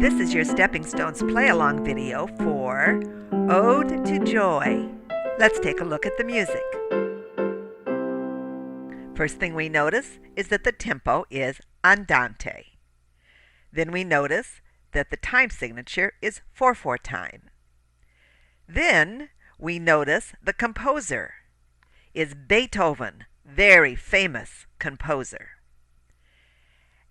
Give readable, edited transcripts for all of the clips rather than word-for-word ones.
This is your Stepping Stones play-along video for Ode to Joy. Let's take a look at the music. First thing we notice is that the tempo is andante. Then we notice that the time signature is 4/4 time. Then we notice the composer is Beethoven, very famous composer.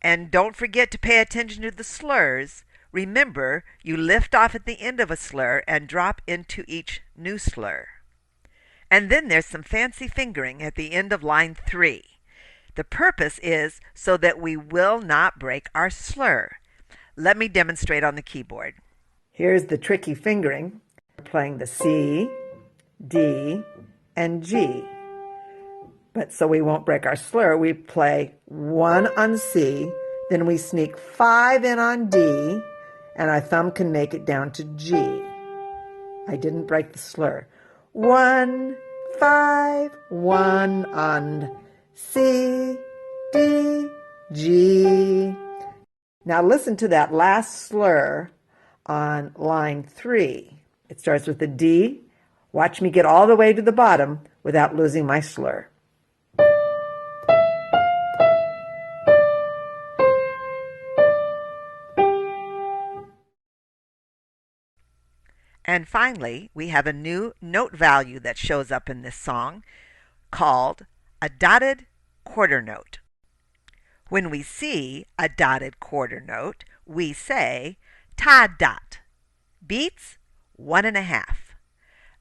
And don't forget to pay attention to the slurs. Remember, you lift off at the end of a slur and drop into each new slur. And then there's some fancy fingering at the end of line 3. The purpose is so that we will not break our slur. Let me demonstrate on the keyboard. Here's the tricky fingering. We're playing the C, D, and G. But so we won't break our slur, we play 1 on C, then we sneak 5 in on D, and our thumb can make it down to G. I didn't break the slur. 1, 5, 1 on C, D, G. Now listen to that last slur on line 3. It starts with a D. Watch me get all the way to the bottom without losing my slur. And finally, we have a new note value that shows up in this song called a dotted quarter note. When we see a dotted quarter note, we say ta dot, beats 1.5.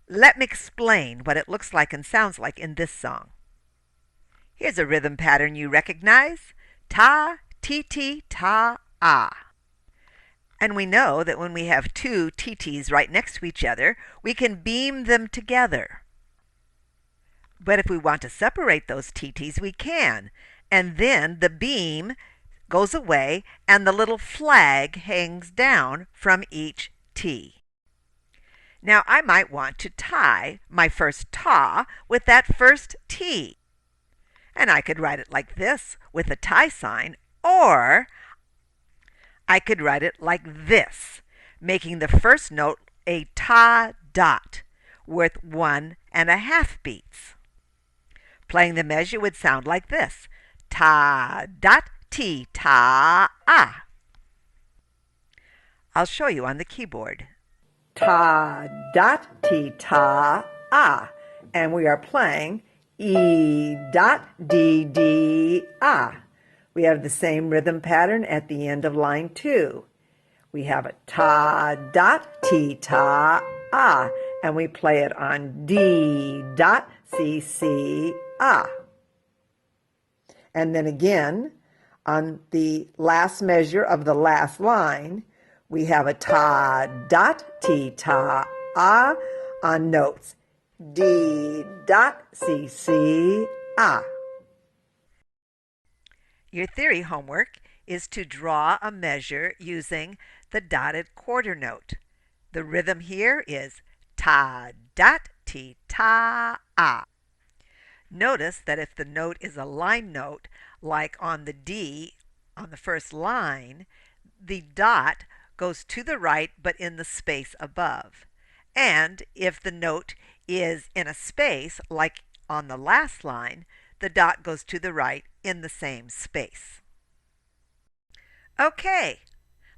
Let me explain what it looks like and sounds like in this song. Here's a rhythm pattern you recognize, ta, ti, ti, ta, ah. And we know that when we have two TTs right next to each other, we can beam them together. But if we want to separate those TTs, we can. And then the beam goes away and the little flag hangs down from each T. Now I might want to tie my first ta with that first T. And I could write it like this with a tie sign, or I could write it like this, making the first note a ta dot worth 1.5 beats. Playing the measure would sound like this, ta dot ti ta ah. I'll show you on the keyboard. Ta dot ti ta ah, and we are playing E dot D D ah. We have the same rhythm pattern at the end of line 2. We have a ta dot ti ta ah, and we play it on D dot C C ah. And then again, on the last measure of the last line, we have a ta dot ti ta ah on notes D dot C C ah. Your theory homework is to draw a measure using the dotted quarter note. The rhythm here is ta dot ti ta ah. Notice that if the note is a line note, like on the D on the first line, the dot goes to the right but in the space above. And if the note is in a space, like on the last line, the dot goes to the right in the same space. Okay,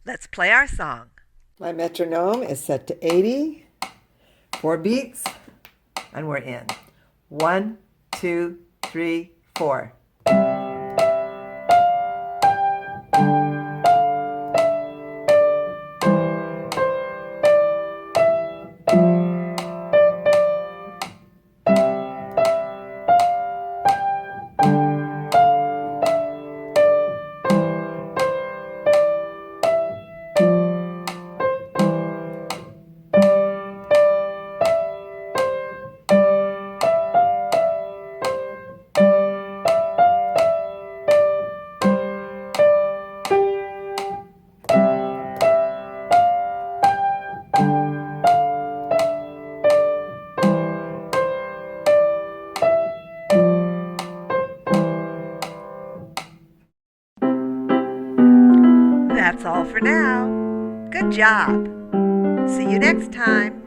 let's play our song. My metronome is set to 80, 4 beats, and we're in. 1, 2, 3, 4. That's all for now. Good job. See you next time.